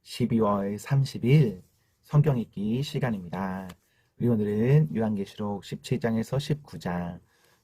12월 30일 성경 읽기 시간입니다. 우리 오늘은 요한계시록 17장에서 19장,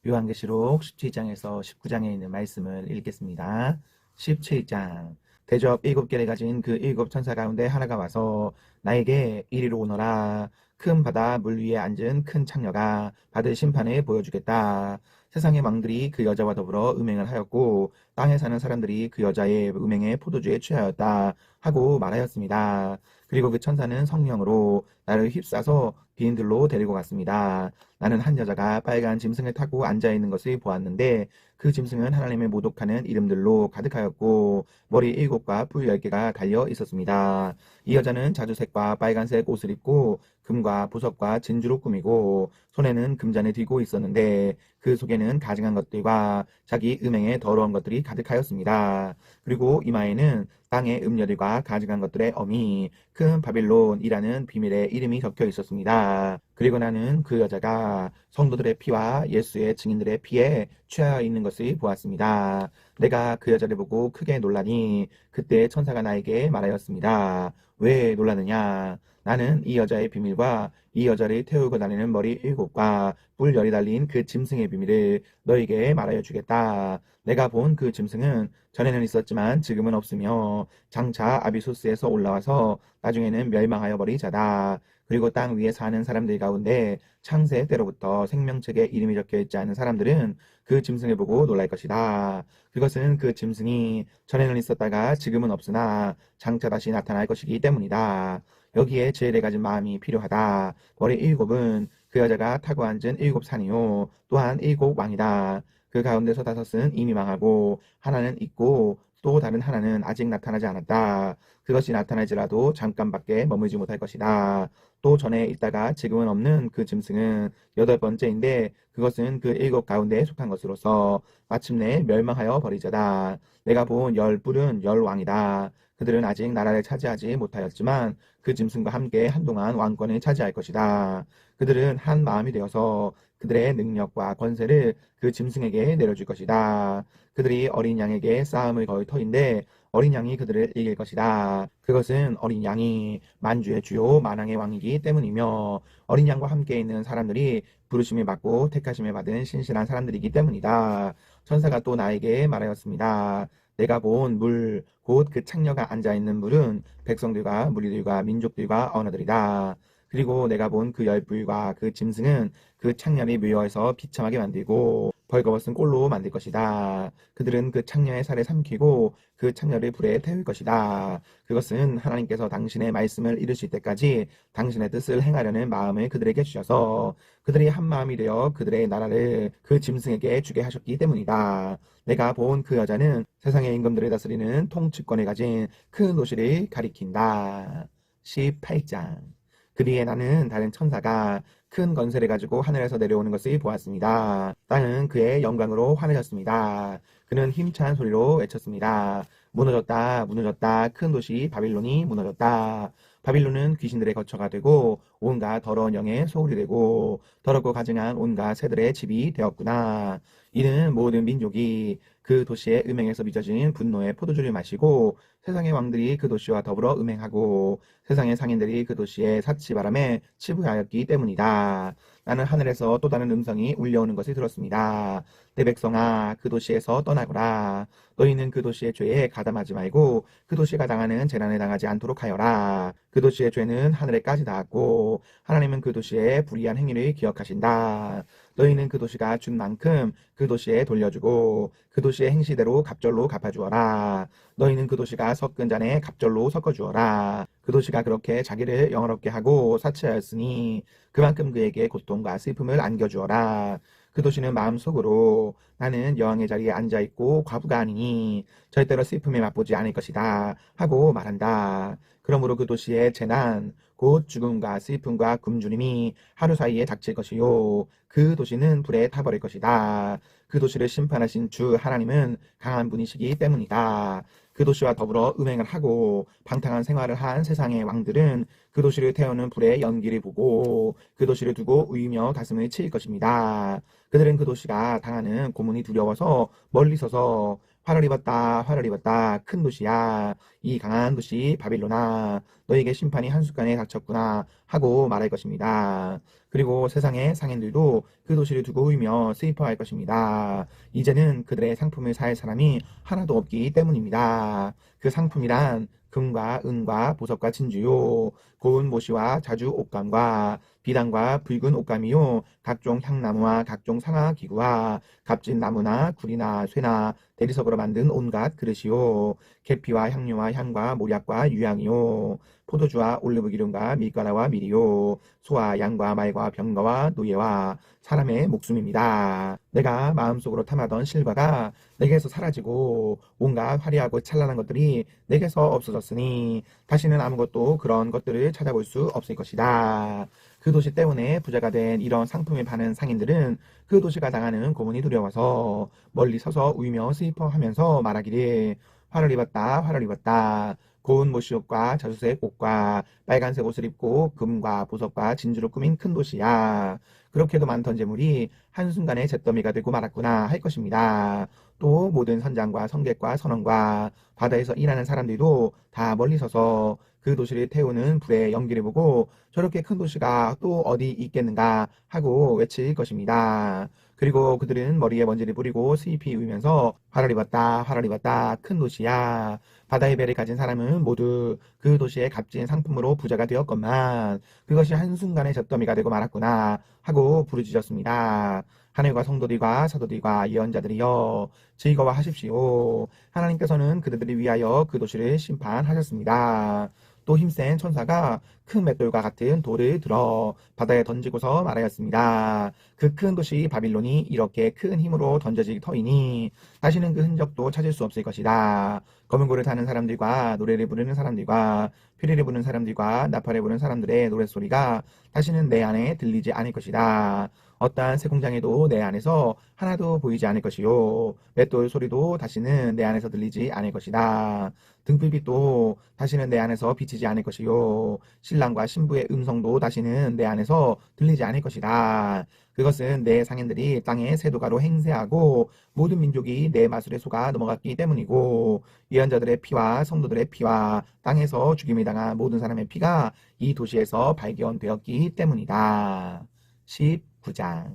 요한계시록 17장에서 19장에 있는 말씀을 읽겠습니다. 17장, 대접 7개를 가진 그 7천사 가운데 하나가 와서 나에게 이리로 오너라. 큰 바다 물 위에 앉은 큰 창녀가 받을 심판을 보여주겠다. 세상의 왕들이 그 여자와 더불어 음행을 하였고 땅에 사는 사람들이 그 여자의 음행에 포도주에 취하였다 하고 말하였습니다. 그리고 그 천사는 성령으로 나를 휩싸서 비인들로 데리고 갔습니다. 나는 한 여자가 빨간 짐승을 타고 앉아있는 것을 보았는데 그 짐승은 하나님의 모독하는 이름들로 가득하였고 머리 7과 뿔 10개가 달려 있었습니다. 이 여자는 자주색과 빨간색 옷을 입고 금과 보석과 진주로 꾸미고 손에는 금잔을 들고 있었는데 그 속에는 가증한 것들과 자기 음행에 더러운 것들이 가득하였습니다. 그리고 이마에는 땅의 음녀들과 가증한 것들의 어미 큰 바빌론이라는 비밀의 이름이 적혀 있었습니다. 그리고 나는 그 여자가 성도들의 피와 예수의 증인들의 피에 취하여 있는 것을 보았습니다. 내가 그 여자를 보고 크게 놀라니 그때 천사가 나에게 말하였습니다. 왜 놀라느냐? 나는 이 여자의 비밀과 이 여자를 태우고 다니는 머리 7과 뿔 10이 달린 그 짐승의 비밀을 너에게 말하여 주겠다. 내가 본 그 짐승은 전에는 있었지만 지금은 없으며 장차 아비소스에서 올라와서 나중에는 멸망하여 버리자다. 그리고 땅 위에 사는 사람들 가운데 창세 때로부터 생명책에 이름이 적혀 있지 않은 사람들은 그 짐승을 보고 놀랄 것이다. 그것은 그 짐승이 전에는 있었다가 지금은 없으나 장차 다시 나타날 것이기 때문이다. 여기에 지혜를 가진 마음이 필요하다. 머리 7은 그 여자가 타고 앉은 7산이요 또한 7왕이다. 그 가운데서 5은 이미 망하고 하나는 있고 또 다른 하나는 아직 나타나지 않았다. 그것이 나타날지라도 잠깐밖에 머물지 못할 것이다. 또 전에 있다가 지금은 없는 그 짐승은 8번째인데 그것은 그 7 가운데에 속한 것으로서 마침내 멸망하여 버리자다. 내가 본 10뿔은 10왕이다. 그들은 아직 나라를 차지하지 못하였지만 그 짐승과 함께 한동안 왕권을 차지할 것이다. 그들은 한 마음이 되어서 그들의 능력과 권세를 그 짐승에게 내려줄 것이다. 그들이 어린 양에게 싸움을 걸 터인데 어린 양이 그들을 이길 것이다. 그것은 어린 양이 만주의 주요 만왕의 왕이기 때문이며 어린 양과 함께 있는 사람들이 부르심을 받고 택하심을 받은 신실한 사람들이기 때문이다. 천사가 또 나에게 말하였습니다. 내가 본 물, 곧 그 창녀가 앉아있는 물은 백성들과 무리들과 민족들과 언어들이다. 그리고 내가 본 그 10뿔과 그 짐승은 그 창녀를 묘여해서 비참하게 만들고 벌거벗은 꼴로 만들 것이다. 그들은 그 창녀의 살을 삼키고 그 창녀를 불에 태울 것이다. 그것은 하나님께서 당신의 말씀을 이루실 때까지 당신의 뜻을 행하려는 마음을 그들에게 주셔서 그들이 한 마음이 되어 그들의 나라를 그 짐승에게 주게 하셨기 때문이다. 내가 본 그 여자는 세상의 임금들을 다스리는 통치권을 가진 큰 도시를 가리킨다. 18장. 그 뒤에 나는 다른 천사가 큰 건세를 가지고 하늘에서 내려오는 것을 보았습니다. 땅은 그의 영광으로 환해졌습니다. 그는 힘찬 소리로 외쳤습니다. 무너졌다, 무너졌다, 큰 도시 바빌론이 무너졌다. 바빌론은 귀신들의 거처가 되고 온갖 더러운 영의 소울이 되고 더럽고 가증한 온갖 새들의 집이 되었구나. 이는 모든 민족이 그 도시의 음행에서 빚어진 분노의 포도주를 마시고 세상의 왕들이 그 도시와 더불어 음행하고 세상의 상인들이 그 도시의 사치바람에 치부하였기 때문이다. 나는 하늘에서 또 다른 음성이 울려오는 것을 들었습니다. 내 백성아, 그 도시에서 떠나거라. 너희는 그 도시의 죄에 가담하지 말고 그 도시가 당하는 재난을 당하지 않도록 하여라. 그 도시의 죄는 하늘에까지 닿았고 하나님은 그 도시의 불의한 행위를 기억하신다. 너희는 그 도시가 준 만큼 그 도시에 돌려주고 그 도시의 행시대로 갑절로 갚아주어라. 너희는 그 도시가 섞은 잔에 갑절로 섞어주어라. 그 도시가 그렇게 자기를 영화롭게 하고 사치하였으니 그만큼 그에게 고통과 슬픔을 안겨주어라. 그 도시는 마음속으로 나는 여왕의 자리에 앉아있고 과부가 아니니 절대로 슬픔에 맛보지 않을 것이다 하고 말한다. 그러므로 그 도시의 재난 곧 죽음과 슬픔과 굶주림이 하루 사이에 닥칠 것이요 그 도시는 불에 타버릴 것이다. 그 도시를 심판하신 주 하나님은 강한 분이시기 때문이다. 그 도시와 더불어 음행을 하고 방탕한 생활을 한 세상의 왕들은 그 도시를 태우는 불의 연기를 보고 그 도시를 두고 울며 가슴을 칠 것입니다. 그들은 그 도시가 당하는 고문이 두려워서 멀리 서서 화를 입었다, 화를 입었다. 큰 도시야. 이 강한 도시 바빌로나. 너에게 심판이 한순간에 닥쳤구나 하고 말할 것입니다. 그리고 세상의 상인들도 그 도시를 두고 울며 슬퍼할 것입니다. 이제는 그들의 상품을 살 사람이 하나도 없기 때문입니다. 그 상품이란 금과 은과 보석과 진주요, 고운 모시와 자주 옷감과 비단과 붉은 옷감이요, 각종 향나무와 각종 상아기구와 값진 나무나 구리나 쇠나 대리석으로 만든 온갖 그릇이요, 계피와 향료와 향과 모략과 유향이요, 포도주와 올리브기름과 밀가루와 밀이요, 소와 양과 말과 병거와 노예와 사람의 목숨입니다. 내가 마음속으로 탐하던 실과가 내게서 사라지고 온갖 화려하고 찬란한 것들이 내게서 없어졌으니 다시는 아무것도 그런 것들을 찾아볼 수 없을 것이다. 그 도시 때문에 부자가 된 이런 상품을 파는 상인들은 그 도시가 당하는 고문이 두려워서 멀리 서서 울며 슬퍼하면서 말하기를 화를 입었다, 화를 입었다. 고운 모시옷과 자주색 옷과 빨간색 옷을 입고 금과 보석과 진주로 꾸민 큰 도시야. 그렇게도 많던 재물이 한순간에 잿더미가 되고 말았구나 할 것입니다. 또 모든 선장과 성객과 선원과 바다에서 일하는 사람들도 다 멀리 서서 그 도시를 태우는 불의 연기를 보고 저렇게 큰 도시가 또 어디 있겠는가 하고 외칠 것입니다. 그리고 그들은 머리에 먼지를 뿌리고 슬피 울면서 화를 입었다, 화를 입었다, 큰 도시야. 바다의 배를 가진 사람은 모두 그 도시의 값진 상품으로 부자가 되었건만 그것이 한순간에 잿더미가 되고 말았구나 하고 부르짖었습니다. 하늘과 성도들과 사도들과 예언자들이여 즐거워하십시오. 하나님께서는 그들을 위하여 그 도시를 심판하셨습니다. 또 힘센 천사가 큰 맷돌과 같은 돌을 들어 바다에 던지고서 말하였습니다. 그 큰 도시 바빌론이 이렇게 큰 힘으로 던져질 터이니 다시는 그 흔적도 찾을 수 없을 것이다. 검은 고를 타는 사람들과 노래를 부르는 사람들과 피리를 부는 사람들과 나팔을 부는 사람들의 노랫소리가 다시는 내 안에 들리지 않을 것이다. 어떠한 새 공장에도 내 안에서 하나도 보이지 않을 것이요. 맷돌 소리도 다시는 내 안에서 들리지 않을 것이다. 등불빛도 다시는 내 안에서 비치지 않을 것이요. 신랑과 신부의 음성도 다시는 내 안에서 들리지 않을 것이다. 그것은 내 상인들이 땅의 세도가로 행세하고 모든 민족이 내 마술에 속아 넘어갔기 때문이고 예언자들의 피와 성도들의 피와 땅에서 죽임을 당한 모든 사람의 피가 이 도시에서 발견되었기 때문이다. 19장.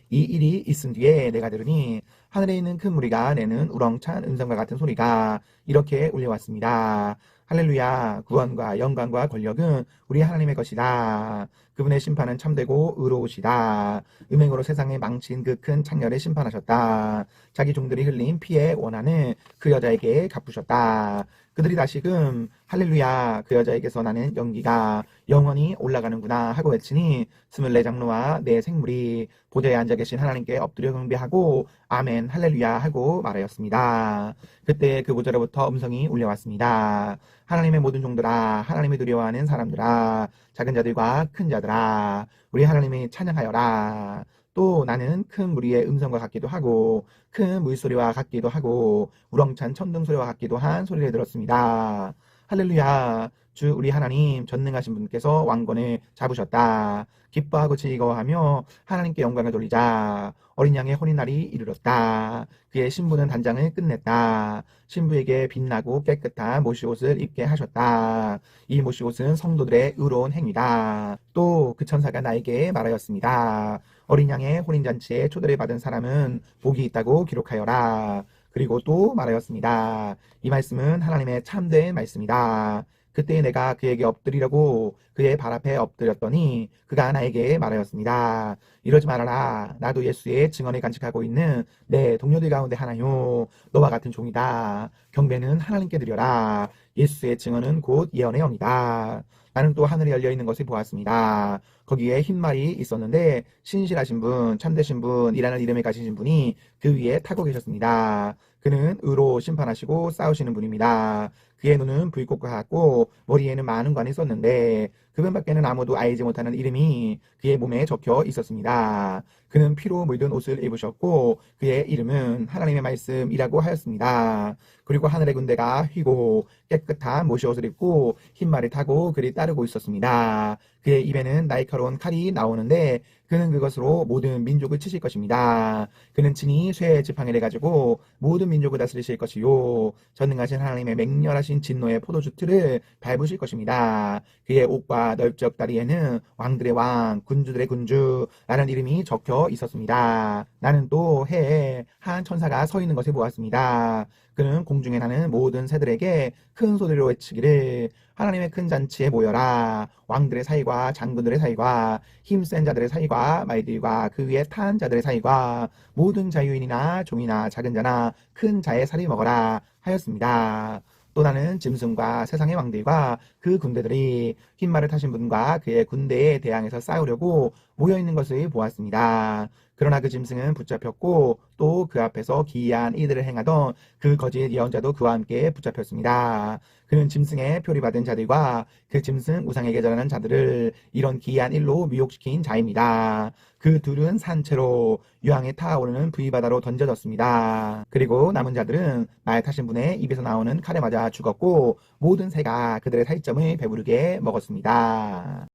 이 일이 있은 뒤에 내가 들으니 하늘에 있는 큰 무리가 내는 우렁찬 음성과 같은 소리가 이렇게 울려왔습니다. 할렐루야. 구원과 영광과 권력은 우리 하나님의 것이다. 그분의 심판은 참되고 의로우시다. 음행으로 세상에 망친 그 큰 창렬을 심판하셨다. 자기 종들이 흘린 피의 원한을 그 여자에게 갚으셨다. 그들이 다시금 할렐루야 그 여자에게서 나는 연기가 영원히 올라가는구나 하고 외치니 24장로와 네 생물이 보좌에 앉아 계신 하나님께 엎드려 경배하고 아멘 할렐루야 하고 말하였습니다. 그때 그 보좌로부터 음성이 울려왔습니다. 하나님의 모든 종들아 하나님을 두려워하는 사람들아 작은 자들과 큰 자들아 우리 하나님을 찬양하여라. 또 나는 큰 무리의 음성과 같기도 하고 큰 물소리와 같기도 하고 우렁찬 천둥 소리와 같기도 한 소리를 들었습니다. 할렐루야. 주 우리 하나님 전능하신 분께서 왕권을 잡으셨다. 기뻐하고 즐거워하며 하나님께 영광을 돌리자. 어린 양의 혼인날이 이르렀다. 그의 신부는 단장을 끝냈다. 신부에게 빛나고 깨끗한 모시옷을 입게 하셨다. 이 모시옷은 성도들의 의로운 행위다. 또 그 천사가 나에게 말하였습니다. 어린 양의 혼인잔치에 초대를 받은 사람은 복이 있다고 기록하여라. 그리고 또 말하였습니다. 이 말씀은 하나님의 참된 말씀이다. 그때 내가 그에게 엎드리려고 그의 발 앞에 엎드렸더니 그가 나에게 말하였습니다. 이러지 말아라. 나도 예수의 증언을 간직하고 있는 내 동료들 가운데 하나요. 너와 같은 종이다. 경배는 하나님께 드려라. 예수의 증언은 곧 예언의 영이다. 나는 또 하늘이 열려있는 것을 보았습니다. 거기에 흰 말이 있었는데 신실하신 분, 참되신 분이라는 이름을 가지신 분이 그 위에 타고 계셨습니다. 그는 의로 심판하시고 싸우시는 분입니다. 그의 눈은 불꽃과 같고 머리에는 많은 관이 있었는데 그분밖에는 아무도 알지 못하는 이름이 그의 몸에 적혀 있었습니다. 그는 피로 물든 옷을 입으셨고 그의 이름은 하나님의 말씀이라고 하였습니다. 그리고 하늘의 군대가 휘고 깨끗한 못옷을 입고 흰 말을 타고 그를 따르고 있었습니다. 그의 입에는 날카로운 칼이 나오는데 그는 그것으로 모든 민족을 치실 것입니다. 그는 친히 쇠의 지팡이를 가지고 모든 민족을 다스리실 것이요 전능하신 하나님의 맹렬하신 진노의 포도주 틀을 밟으실 것입니다. 그의 옷과 넓적 다리에는 왕들의 왕, 군주들의 군주 라는 이름이 적혀 있었습니다. 나는 또 해에 한 천사가 서 있는 것을 보았습니다. 그는 공중에 나는 모든 새들에게 큰 소리로 외치기를 하나님의 큰 잔치에 모여라. 왕들의 사이와 장군들의 사이와 힘센 자들의 사이와 말들과 그 위에 탄 자들의 사이와 모든 자유인이나 종이나 작은 자나 큰 자의 살을 먹어라 하였습니다. 또 나는 짐승과 세상의 왕들과 그 군대들이 흰말을 타신 분과 그의 군대에 대항해서 싸우려고 모여있는 것을 보았습니다. 그러나 그 짐승은 붙잡혔고 또 그 앞에서 기이한 일들을 행하던 그 거짓 예언자도 그와 함께 붙잡혔습니다. 그는 짐승의 표리 받은 자들과 그 짐승 우상에게 절하는 자들을 이런 기이한 일로 미혹시킨 자입니다. 그 둘은 산채로 유황에 타오르는 부위바다로 던져졌습니다. 그리고 남은 자들은 말 타신 분의 입에서 나오는 칼에 맞아 죽었고 모든 새가 그들의 살점을 배부르게 먹었습니다.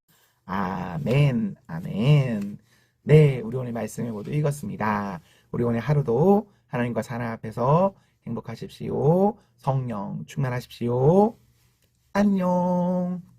아멘, 아멘. 네, 우리 오늘 말씀을 모두 읽었습니다. 우리 오늘 하루도 하나님과 사랑 앞에서 행복하십시오. 성령 충만하십시오. 안녕.